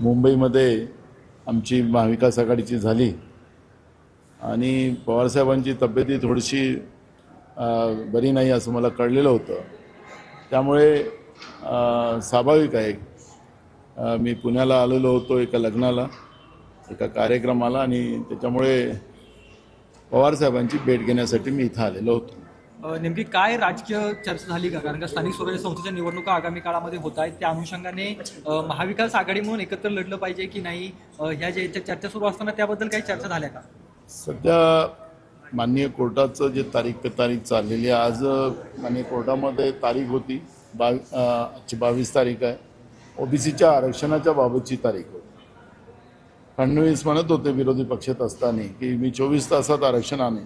मुंबईमध्ये आमची महाविकास आघाडीची झाली आणि पवारसाहेबांची तब्येती थोडीशी बरी नाही असं मला कळलेलं होतं. त्यामुळे स्वाभाविक आहे, मी पुण्याला आलेलो होतो एका लग्नाला, एका कार्यक्रमाला, आणि त्याच्यामुळे पवारसाहेबांची भेट घेण्यासाठी मी इथं आलेलो होतो. नेमकी काय राजकीय चर्चा झाली का? कारण का स्थानिक स्वराज्य संस्थेच्या निवडणुका आगामी काळामध्ये होत आहेत, त्या अनुषंगाने महाविकास आघाडी म्हणून एकत्र लढलं पाहिजे की नाही, ह्या ज्या चर्चा सुरू असताना त्याबद्दल काही चर्चा झाल्या का? सध्या माननीय कोर्टाचं जे तारीख पे तारीख चाललेली आहे, आज माननीय कोर्टामध्ये तारीख होती 22 तारीख आहे. ओबीसीच्या आरक्षणाच्या बाबतची तारीख होती. फडणवीस म्हणत होते विरोधी पक्षात असताना की मी 24 तासात आरक्षण आणेन,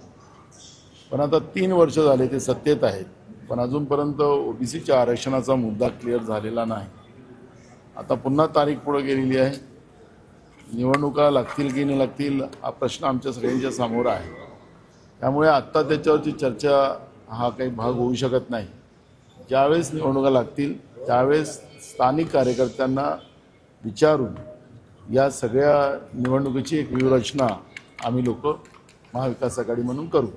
पण आता 3 वर्ष झाले ते सत्तेत आहेत, पण अजूनपर्यंत ओबीसीच्या आरक्षणाचा मुद्दा क्लिअर झालेला नाही. आता पुन्हा तारीख पुढे गेलेली आहे. निवडणुका लागतील की नाही लागतील हा प्रश्न आमच्या सगळ्यांच्या समोर आहे. त्यामुळे आत्ता त्याच्यावरची चर्चा हा काही भाग होऊ शकत नाही. ज्यावेळेस निवडणुका लागतील त्यावेळेस स्थानिक कार्यकर्त्यांना विचारून या सगळ्या निवडणुकीची एक व्यूहरचना आम्ही लोक महाविकास आघाडी म्हणून करू.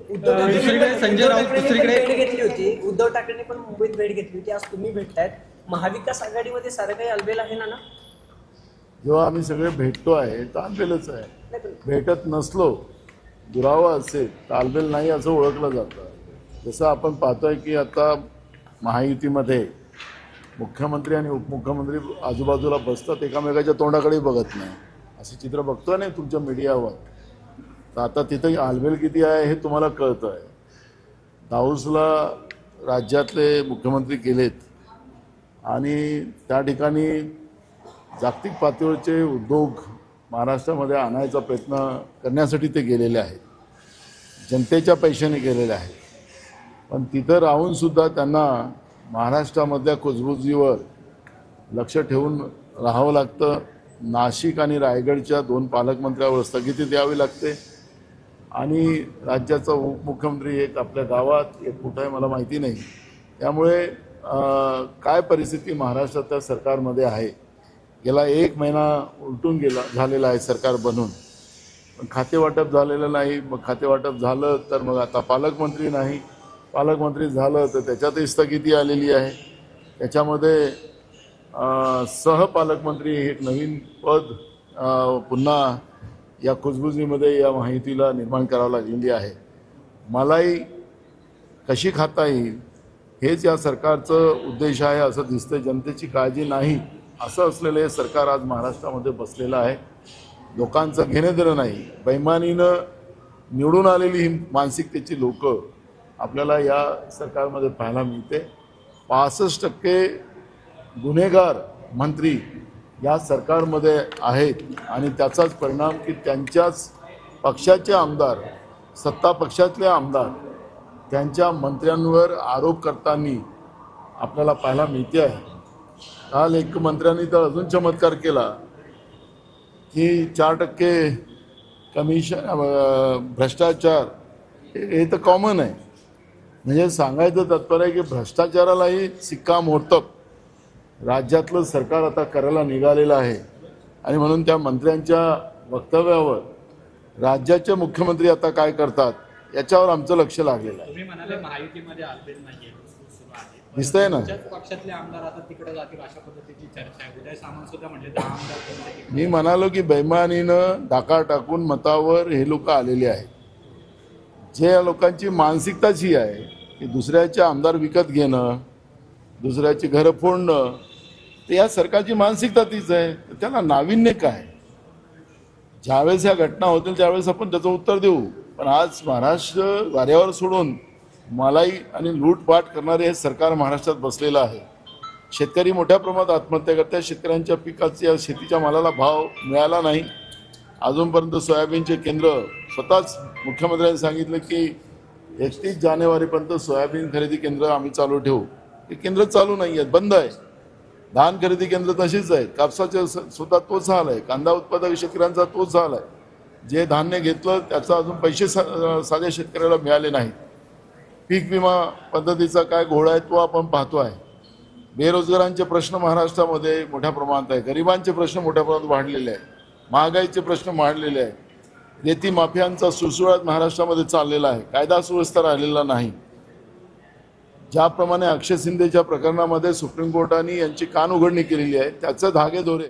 संजय राऊत भेट घेतली होती, उद्धव ठाकरेंनी पण मुंबईत भेट घेतली होती, आज तुम्ही भेटतायत. महाविकास आघाडीमध्ये सारं काही अलबेल आहे ना? जेव्हा आम्ही सगळे भेटतो आहे तर आलबेलच आहे. भेटत नसलो, दुरावा असेल तर आलबेल नाही असं ओळखलं जातं. जसं आपण पाहतोय की आता महायुतीमध्ये मुख्यमंत्री आणि उपमुख्यमंत्री आजूबाजूला बसतात, एकामेकाच्या तोंडाकडे बघत नाही, असं चित्र बघतोय नाही तुमच्या मीडियावर. तर आता तिथं आलबेल किती आहे हे तुम्हाला कळतं आहे. दाऊसला राज्यातले मुख्यमंत्री केलेत आणि त्या ठिकाणी जागतिक पातळीवरचे उद्योग महाराष्ट्रामध्ये आणायचा प्रयत्न करण्यासाठी ते गेलेले आहेत, जनतेच्या पैशाने गेलेले आहेत. पण तिथं राहूनसुद्धा त्यांना महाराष्ट्रामधल्या कुजबुजीवर लक्ष ठेवून राहावं लागतं. नाशिक आणि रायगडच्या 2 पालकमंत्र्यावर स्थगिती द्यावी लागते आणि राज्याचा उपमुख्यमंत्री एक आपल्या गावात एक कुठं आहे मला माहिती नाही. त्यामुळे काय परिस्थिती महाराष्ट्रातल्या सरकारमध्ये आहे. गेला 1 महिना उलटून झालेला आहे सरकार बनून, पण खातेवाटप झालेलं नाही. मग खातेवाटप झालं तर मग आता पालकमंत्री नाही, पालकमंत्री झालं तर त्याच्यातही स्थगिती आलेली आहे. त्याच्यामध्ये सहपालकमंत्री हे एक नवीन पद पुन्हा या कुजबुजीमध्ये या माहितीला निर्माण करावं लागलेली आहे. मलाई कशी खाता येईल हेच या सरकारचं उद्देश आहे असं दिसतं. जनतेची काळजी नाही असं असलेलं हे सरकार आज महाराष्ट्रामध्ये बसलेलं आहे. लोकांचं घेणं देणं नाही, बैमानीनं निवडून आलेली ही मानसिकतेची लोक आपल्याला या सरकारमध्ये पाहायला मिळते. 65% गुन्हेगार मंत्री या सरकारमध्ये आहेत आणि त्याचाच परिणाम की त्यांच्याच पक्षाचे आमदार, सत्ता पक्षातले आमदार त्यांच्या मंत्र्यांवर आरोप करताना आपल्याला पाहायला मिळते आहे. काल एक मंत्र्यांनी तर अजून चमत्कार केला की 4% कमिशन भ्रष्टाचार हे तर कॉमन आहे. म्हणजे सांगायचं तात्पर्य आहे की भ्रष्टाचारालाही शिक्कामोर्तब राज्यातलं सरकार आता करायला निघालेलं आहे. आणि म्हणून त्या मंत्र्यांच्या वक्तव्यावर राज्याचे मुख्यमंत्री आता काय करतात याच्यावर आमचं लक्ष लागलेलं आहे. तुम्ही म्हणाले महायुतीमध्ये आलबेल नाहीये, दिसतंय ना. पक्षातले आमदार आता तिकडे जातील अशा पद्धतीची चर्चा आहे. उदय सामंत सुद्धा म्हटले 10 आमदार. मी म्हणालो की बैमानीनं डाका टाकून मतावर हे लोक आलेले आहेत. जे लोकांची मानसिकताच ही आहे की दुसऱ्याचे आमदार विकत घेणं, दुसऱ्याची घरं फोडणं, ते या सरकारची मानसिकता तीच आहे. त्याला नाविन्य काय? ज्यावेळेस ह्या घटना होतील त्यावेळेस आपण त्याचं उत्तर देऊ. पण आज महाराष्ट्र वाऱ्यावर सोडून मलाई आणि लूटपाट करणारे हे सरकार महाराष्ट्रात बसलेलं आहे. शेतकरी मोठ्या प्रमाणात आत्महत्या करतात. शेतकऱ्यांच्या पिकाच्या शेतीच्या मालाला भाव मिळाला नाही. अजूनपर्यंत सोयाबीनचे केंद्र स्वतःच मुख्यमंत्र्यांनी सांगितलं की 31 जानेवारीपर्यंत सोयाबीन खरेदी केंद्र आम्ही चालू ठेवू. हे केंद्र चालू नाही आहेत, बंद आहे. धान खरेदी केंद्र तशीच आहेत. कापसाचे सुद्धा तोच हाल आहे. कांदा उत्पादक शेतकऱ्यांचा तोच हाल आहे. जे धान्य घेतलं त्याचा अजून पैसे साध्या शेतकऱ्याला मिळाले नाहीत. पीक विमा पद्धतीचा काय घोडा आहे तो आपण पाहतो आहे. बेरोजगारांचे प्रश्न महाराष्ट्रामध्ये मोठ्या प्रमाणात आहे, गरिबांचे प्रश्न मोठ्या प्रमाणात वाढलेले आहेत, महागाईचे प्रश्न वाढलेले आहेत, रेती माफियांचा सुळसुळाट महाराष्ट्रामध्ये चाललेला आहे, कायदा सुव्यवस्था राहिलेला नाही. ज्याप्रमाणे अक्षय शिंदेच्या प्रकरणामध्ये सुप्रीम कोर्टाने यांची कान उघडणी केलेली आहे त्याचे धागेदोरे